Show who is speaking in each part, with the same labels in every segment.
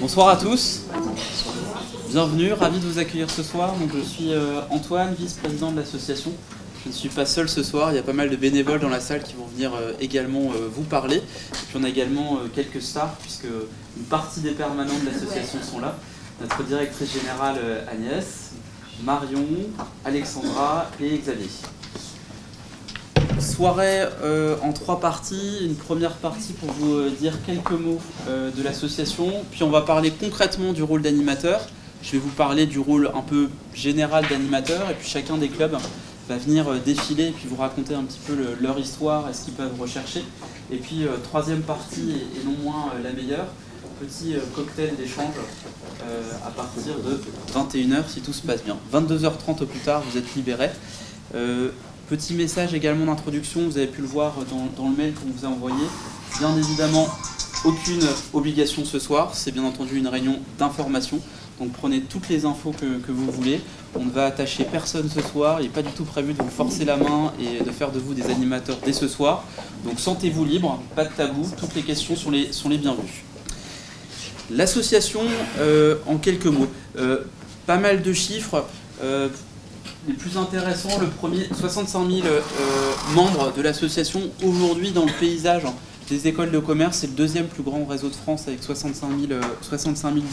Speaker 1: Bonsoir à tous, bienvenue, ravi de vous accueillir ce soir. Donc, je suis Antoine, vice-président de l'association. Je ne suis pas seul ce soir, il y a pas mal de bénévoles dans la salle qui vont venir également vous parler. Et puis on a également quelques stars, puisque une partie des permanents de l'association sont là. Notre directrice générale Agnès, Marion, Alexandra et Xavier. Soirée en 3 parties. Une première partie pour vous dire quelques mots de l'association, puis on va parler concrètement du rôle d'animateur. Je vais vous parler du rôle un peu général d'animateur, et puis chacun des clubs va venir défiler et puis vous raconter un petit peu leur histoire et ce qu'ils peuvent rechercher. Et puis troisième partie, et non moins la meilleure, petit cocktail d'échange à partir de 21h si tout se passe bien. 22h30 au plus tard, vous êtes libérés. Petit message également d'introduction, vous avez pu le voir dans le mail qu'on vous a envoyé. Bien évidemment, aucune obligation ce soir, c'est bien entendu une réunion d'information. Donc prenez toutes les infos que vous voulez. On ne va attacher personne ce soir, il n'est pas du tout prévu de vous forcer la main et de faire de vous des animateurs dès ce soir. Donc sentez-vous libre, pas de tabou, toutes les questions sont les bienvenues. L'association, en quelques mots, pas mal de chiffres. Les plus intéressants, le premier, 65 000 membres de l'association. Aujourd'hui, dans le paysage des écoles de commerce, c'est le deuxième plus grand réseau de France avec 65 000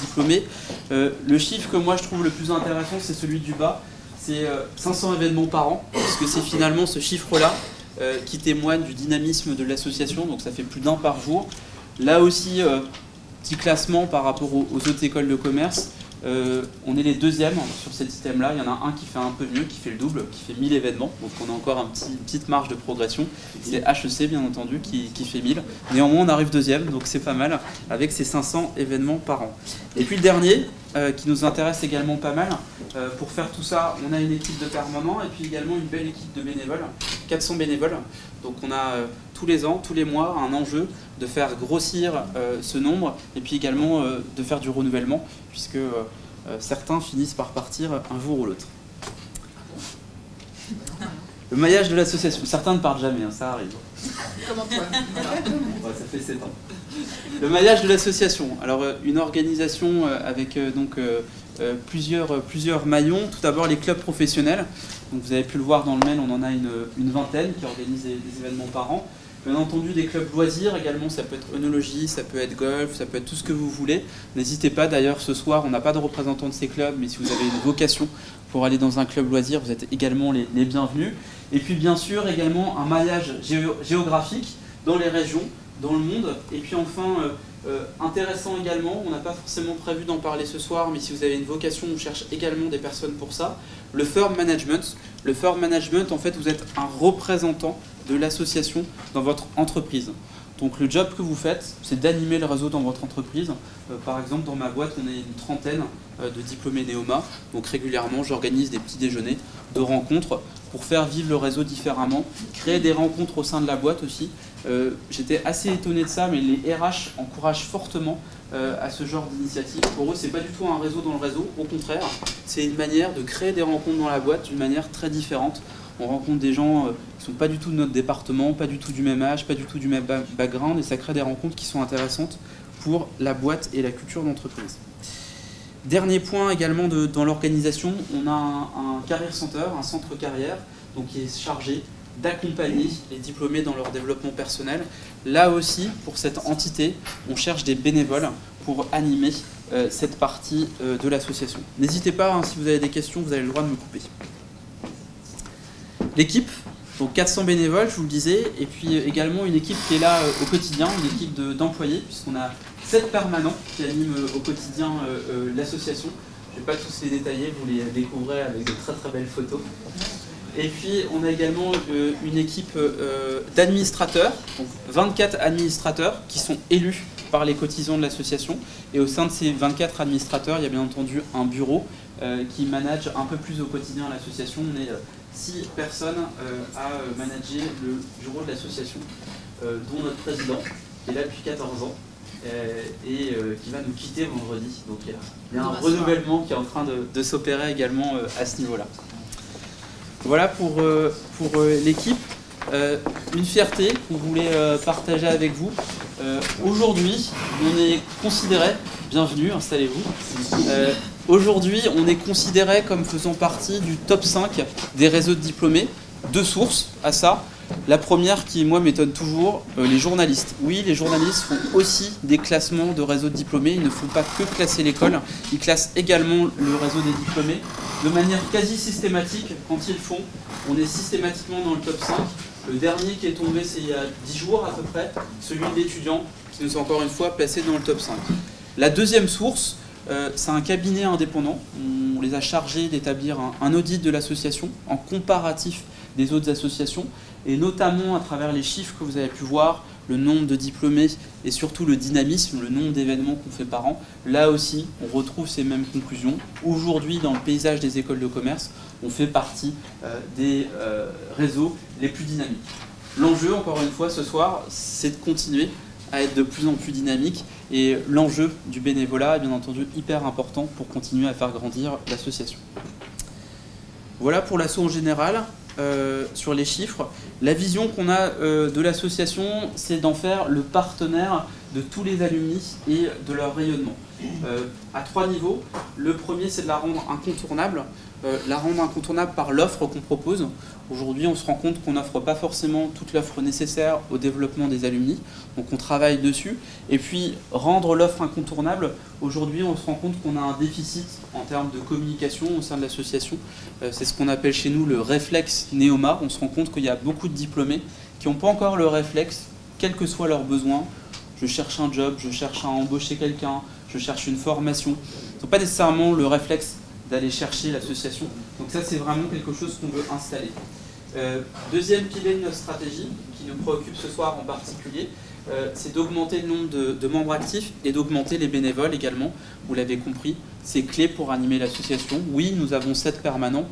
Speaker 1: diplômés. Le chiffre que moi je trouve le plus intéressant, c'est celui du bas. C'est 500 événements par an, parce que c'est finalement ce chiffre-là qui témoigne du dynamisme de l'association. Donc ça fait plus d'1 par jour. Là aussi, petit classement par rapport aux autres écoles de commerce. On est les deuxièmes sur cet item-là. Il y en a un qui fait un peu mieux, qui fait le double, qui fait 1000 événements. Donc on a encore une petite marge de progression. C'est HEC, bien entendu, qui fait 1000. Néanmoins, on arrive deuxième, donc c'est pas mal, avec ces 500 événements par an. Et puis le dernier, qui nous intéresse également pas mal. Pour faire tout ça, on a une équipe de permanents et puis également une belle équipe de bénévoles, 400 bénévoles. Donc on a tous les ans, tous les mois, un enjeu de faire grossir ce nombre et puis également de faire du renouvellement, puisque certains finissent par partir un jour ou l'autre. Le maillage de l'association, certains ne partent jamais, hein, ça arrive.
Speaker 2: Comment toi?
Speaker 1: Ouais, ça fait 7 ans. Le maillage de l'association, alors une organisation avec plusieurs maillons. Tout d'abord les clubs professionnels. Donc vous avez pu le voir dans le mail, on en a une vingtaine qui organisent des événements par an. Bien entendu des clubs loisirs également, ça peut être œnologie, ça peut être golf, ça peut être tout ce que vous voulez. N'hésitez pas, d'ailleurs ce soir on n'a pas de représentant de ces clubs, mais si vous avez une vocation pour aller dans un club loisir, vous êtes également les bienvenus. Et puis bien sûr également un maillage géographique dans les régions, dans le monde. Et puis enfin, intéressant également, on n'a pas forcément prévu d'en parler ce soir, mais si vous avez une vocation, on cherche également des personnes pour ça. Le firm management. Le firm management, en fait, vous êtes un représentant de l'association dans votre entreprise. Donc le job que vous faites, c'est d'animer le réseau dans votre entreprise. Par exemple, dans ma boîte, on est une trentaine de diplômés Neoma. Donc régulièrement, j'organise des petits déjeuners de rencontres pour faire vivre le réseau différemment, créer des rencontres au sein de la boîte aussi. J'étais assez étonné de ça, mais les RH encouragent fortement à ce genre d'initiative. Pour eux, c'est pas du tout un réseau dans le réseau, au contraire, c'est une manière de créer des rencontres dans la boîte d'une manière très différente. On rencontre des gens qui ne sont pas du tout de notre département, pas du tout du même âge, pas du tout du même background, et ça crée des rencontres qui sont intéressantes pour la boîte et la culture d'entreprise. Dernier point également dans l'organisation, on a un career center, un centre carrière, donc qui est chargé d'accompagner les diplômés dans leur développement personnel. Là aussi, pour cette entité, on cherche des bénévoles pour animer cette partie de l'association. N'hésitez pas, hein, si vous avez des questions, vous avez le droit de me couper. L'équipe, donc 400 bénévoles, je vous le disais, et puis également une équipe qui est là au quotidien, une équipe d'employés, puisqu'on a 7 permanents qui animent au quotidien l'association. Je ne vais pas tous les détailler, vous les découvrez avec de très très belles photos. Et puis on a également une équipe d'administrateurs, donc 24 administrateurs qui sont élus par les cotisants de l'association. Et au sein de ces 24 administrateurs, il y a bien entendu un bureau qui manage un peu plus au quotidien l'association. On est 6 personnes à manager le bureau de l'association, dont notre président, qui est là depuis 14 ans. Et qui va nous quitter vendredi. Donc il y a un renouvellement qui est en train de s'opérer également à ce niveau-là. Voilà pour l'équipe. Une fierté qu'on voulait partager avec vous. Aujourd'hui, on est considéré, bienvenue, installez-vous. Aujourd'hui, on est considéré comme faisant partie du top 5 des réseaux de diplômés. Deux sources à ça. La première qui, moi, m'étonne toujours, les journalistes. Oui, les journalistes font aussi des classements de réseaux de diplômés. Ils ne font pas que classer l'école, ils classent également le réseau des diplômés. De manière quasi systématique, quand ils le font, on est systématiquement dans le top 5. Le dernier qui est tombé, c'est il y a 10 jours à peu près, celui d'étudiants, qui nous a encore une fois placé dans le top 5. La deuxième source, c'est un cabinet indépendant. On les a chargés d'établir un audit de l'association en comparatif des autres associations, et notamment à travers les chiffres que vous avez pu voir, le nombre de diplômés et surtout le dynamisme, le nombre d'événements qu'on fait par an. Là aussi, on retrouve ces mêmes conclusions. Aujourd'hui, dans le paysage des écoles de commerce, on fait partie des réseaux les plus dynamiques. L'enjeu, encore une fois, ce soir, c'est de continuer à être de plus en plus dynamique, et l'enjeu du bénévolat est bien entendu hyper important pour continuer à faire grandir l'association. Voilà pour l'asso en général. Sur les chiffres, la vision qu'on a de l'association, c'est d'en faire le partenaire de tous les alumni et de leur rayonnement. À 3 niveaux. Le premier, c'est de la rendre incontournable. Par l'offre qu'on propose. Aujourd'hui, on se rend compte qu'on n'offre pas forcément toute l'offre nécessaire au développement des alumni, donc on travaille dessus. Et puis, rendre l'offre incontournable, aujourd'hui, on se rend compte qu'on a un déficit en termes de communication au sein de l'association. C'est ce qu'on appelle chez nous le réflexe Néoma. On se rend compte qu'il y a beaucoup de diplômés qui n'ont pas encore le réflexe, quels que soient leurs besoins. Je cherche un job, je cherche à embaucher quelqu'un, je cherche une formation. Ils n'ont pas nécessairement le réflexe d'aller chercher l'association. Donc ça, c'est vraiment quelque chose qu'on veut installer. Deuxième pilier de notre stratégie, qui nous préoccupe ce soir en particulier, c'est d'augmenter le nombre de membres actifs et d'augmenter les bénévoles également. Vous l'avez compris, c'est clé pour animer l'association. Oui, nous avons 7 permanents,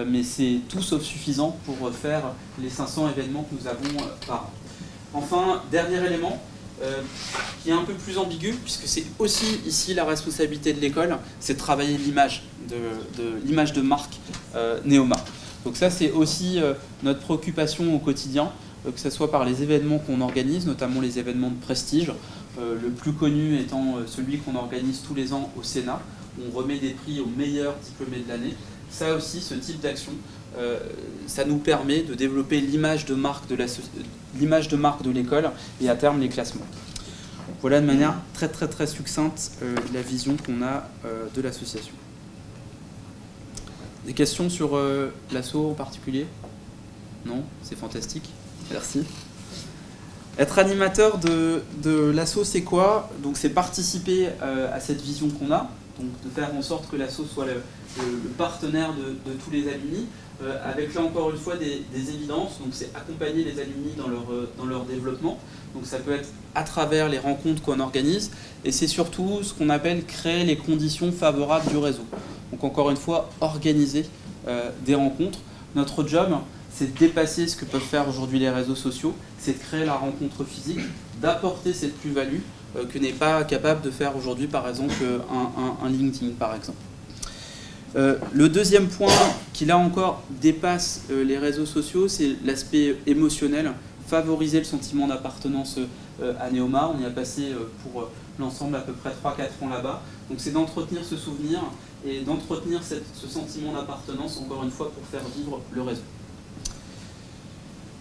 Speaker 1: mais c'est tout sauf suffisant pour faire les 500 événements que nous avons par an. Enfin, dernier élément, qui est un peu plus ambigu, puisque c'est aussi ici la responsabilité de l'école, c'est de travailler l'image de marque Néoma. Donc ça, c'est aussi notre préoccupation au quotidien, que ce soit par les événements qu'on organise, notamment les événements de prestige, le plus connu étant celui qu'on organise tous les ans au Sénat. On remet des prix aux meilleurs diplômés de l'année. Ça aussi, ce type d'action, ça nous permet de développer l'image de marque de l'école et à terme les classements. Voilà de manière très succincte la vision qu'on a de l'association. Des questions sur l'asso en particulier? Non? C'est fantastique. Merci. Être animateur de l'asso, c'est quoi? Donc c'est participer à cette vision qu'on a, donc de faire en sorte que l'asso soit le partenaire de tous les alumni, avec là encore une fois des évidences. Donc c'est accompagner les alumni dans leur développement. Donc ça peut être à travers les rencontres qu'on organise, et c'est surtout ce qu'on appelle créer les conditions favorables du réseau. Donc encore une fois, organiser des rencontres. Notre job, c'est de dépasser ce que peuvent faire aujourd'hui les réseaux sociaux, c'est de créer la rencontre physique, d'apporter cette plus-value que n'est pas capable de faire aujourd'hui, par exemple, un LinkedIn, par exemple. Le deuxième point qui, là encore, dépasse les réseaux sociaux, c'est l'aspect émotionnel, favoriser le sentiment d'appartenance à Néoma. On y a passé pour l'ensemble à peu près 3-4 ans là-bas. Donc c'est d'entretenir ce souvenir et d'entretenir ce sentiment d'appartenance, encore une fois, pour faire vivre le réseau.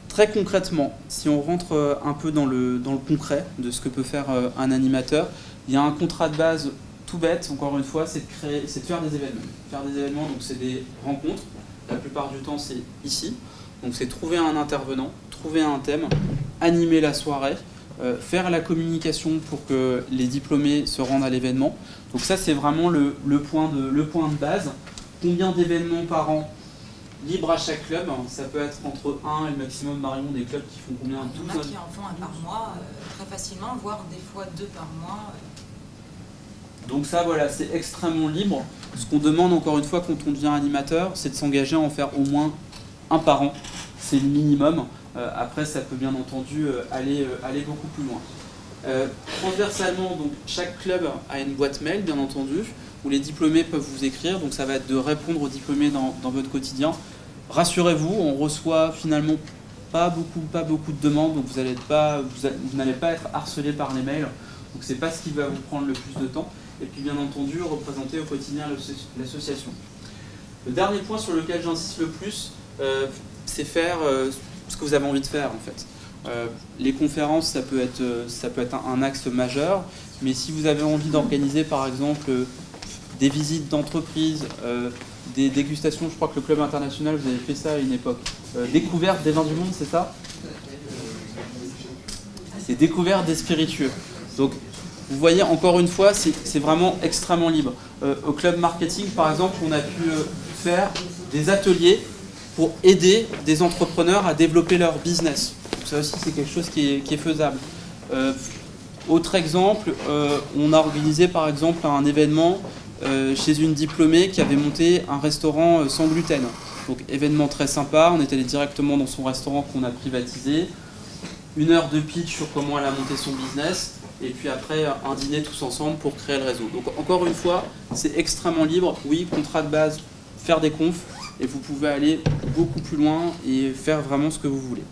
Speaker 1: Très concrètement, si on rentre un peu dans le concret de ce que peut faire un animateur, il y a un contrat de base tout bête, encore une fois, c'est de faire des événements. Faire des événements, donc c'est des rencontres. La plupart du temps, c'est ici. Donc c'est trouver un intervenant, trouver un thème, animer la soirée, faire la communication pour que les diplômés se rendent à l'événement. Donc ça, c'est vraiment le point de base. Combien d'événements par an? Libre à chaque club, ça peut être entre 1 et le maximum, Marion, des clubs qui font combien? 12?
Speaker 2: Il y en a qui en font un par mois, très facilement, voire des fois 2 par mois.
Speaker 1: Donc ça, voilà, c'est extrêmement libre. Ce qu'on demande, encore une fois, quand on devient animateur, c'est de s'engager à en faire au moins 1 par an. C'est le minimum. Après, ça peut bien entendu aller beaucoup plus loin. Transversalement, donc, chaque club a une boîte mail, bien entendu, où les diplômés peuvent vous écrire. Donc ça va être de répondre aux diplômés dans votre quotidien. Rassurez-vous, on reçoit finalement pas beaucoup de demandes, donc vous n'allez pas être harcelé par les mails, donc c'est pas ce qui va vous prendre le plus de temps. Et puis bien entendu, représenter au quotidien l'association. Le dernier point sur lequel j'insiste le plus, c'est faire ce que vous avez envie de faire en fait. Les conférences, ça peut être un axe majeur, mais si vous avez envie d'organiser par exemple des visites d'entreprise, des dégustations, je crois que le Club International, vous avez fait ça à une époque, découverte des vins du monde, c'est ça? C'est découverte des spiritueux. Donc vous voyez, encore une fois, c'est vraiment extrêmement libre. Au Club Marketing, par exemple, on a pu faire des ateliers pour aider des entrepreneurs à développer leur business. Donc ça aussi, c'est quelque chose qui est faisable. Autre exemple, on a organisé par exemple un événement chez une diplômée qui avait monté un restaurant sans gluten. Donc événement très sympa, on est allé directement dans son restaurant qu'on a privatisé. 1 heure de pitch sur comment elle a monté son business. Et puis après, un dîner tous ensemble pour créer le réseau. Donc encore une fois, c'est extrêmement libre. Oui, contrat de base, faire des confs, et vous pouvez aller beaucoup plus loin et faire vraiment ce que vous voulez.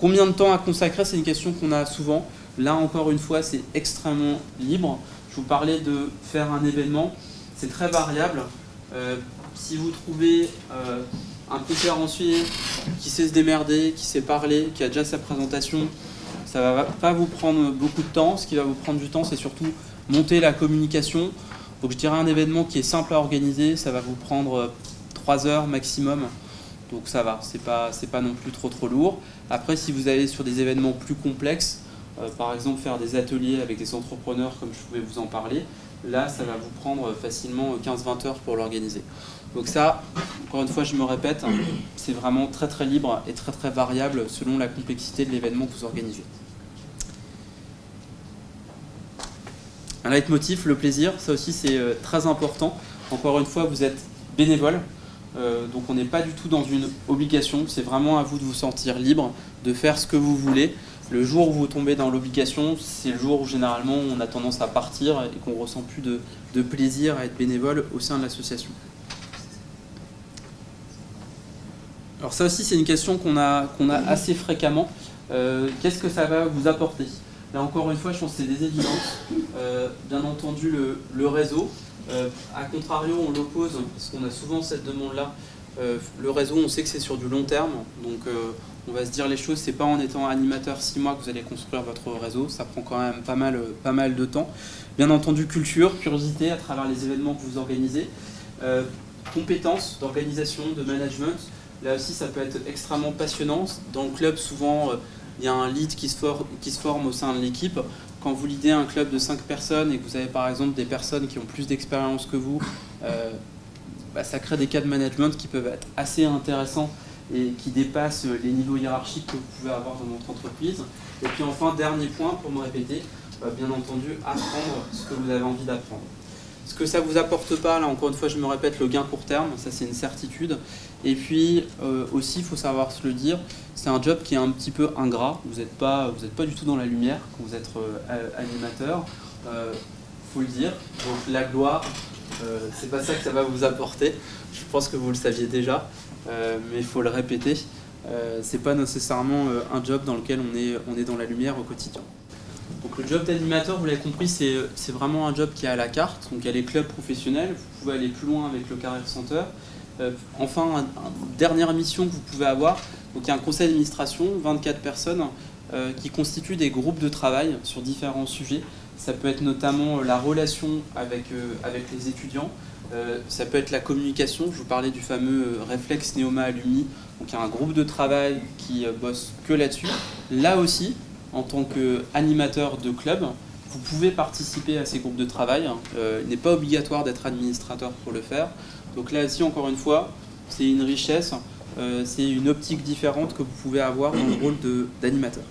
Speaker 1: Combien de temps à consacrer? C'est une question qu'on a souvent. Là, encore une fois, c'est extrêmement libre. Je vous parlais de faire un événement. C'est très variable. Si vous trouvez un conférencier qui sait se démerder, qui sait parler, qui a déjà sa présentation, ça ne va pas vous prendre beaucoup de temps. Ce qui va vous prendre du temps, c'est surtout monter la communication. Donc je dirais un événement qui est simple à organiser, ça va vous prendre 3 heures maximum. Donc ça va, c'est pas non plus trop lourd. Après, si vous allez sur des événements plus complexes, par exemple faire des ateliers avec des entrepreneurs comme je pouvais vous en parler, là ça va vous prendre facilement 15-20 heures pour l'organiser. Donc ça, encore une fois je me répète, c'est vraiment très libre et très variable selon la complexité de l'événement que vous organisez. Un leitmotiv, le plaisir, ça aussi c'est très important. Encore une fois, vous êtes bénévole, donc on n'est pas du tout dans une obligation, c'est vraiment à vous de vous sentir libre, de faire ce que vous voulez. Le jour où vous tombez dans l'obligation, c'est le jour où généralement on a tendance à partir et qu'on ne ressent plus de plaisir à être bénévole au sein de l'association. Alors ça aussi c'est une question qu'on a assez fréquemment. Qu'est-ce que ça va vous apporter? Là encore une fois, je pense que c'est des évidences. Bien entendu le réseau. A contrario, on l'oppose, parce qu'on a souvent cette demande-là. Le réseau, on sait que c'est sur du long terme, donc on va se dire les choses, c'est pas en étant animateur 6 mois que vous allez construire votre réseau, ça prend quand même pas mal de temps. Bien entendu, culture, curiosité à travers les événements que vous organisez, compétences d'organisation, de management, là aussi ça peut être extrêmement passionnant. Dans le club, souvent, il y a un lead qui se forme au sein de l'équipe. Quand vous leadez un club de 5 personnes et que vous avez par exemple des personnes qui ont plus d'expérience que vous, ça crée des cas de management qui peuvent être assez intéressants et qui dépassent les niveaux hiérarchiques que vous pouvez avoir dans votre entreprise. Et puis enfin, dernier point pour me répéter, bien entendu, apprendre ce que vous avez envie d'apprendre. Ce que ça ne vous apporte pas, là encore une fois je me répète, le gain court terme, ça c'est une certitude. Et puis aussi, il faut savoir se le dire, c'est un job qui est un petit peu ingrat, vous n'êtes pas du tout dans la lumière quand vous êtes animateur, faut le dire. Donc la gloire, c'est pas ça que ça va vous apporter, je pense que vous le saviez déjà, mais il faut le répéter, c'est pas nécessairement un job dans lequel on est dans la lumière au quotidien. Donc le job d'animateur, vous l'avez compris, c'est vraiment un job qui est à la carte. Donc il y a les clubs professionnels, vous pouvez aller plus loin avec le Career Center. Enfin, une dernière mission que vous pouvez avoir, donc il y a un conseil d'administration, 24 personnes, qui constituent des groupes de travail sur différents sujets. Ça peut être notamment la relation avec les étudiants, ça peut être la communication, je vous parlais du fameux réflexe Neoma Alumni, donc il y a un groupe de travail qui bosse que là-dessus. Là aussi, en tant qu'animateur de club, vous pouvez participer à ces groupes de travail. Il n'est pas obligatoire d'être administrateur pour le faire. Donc là aussi, encore une fois, c'est une richesse, c'est une optique différente que vous pouvez avoir dans le rôle d'animateur.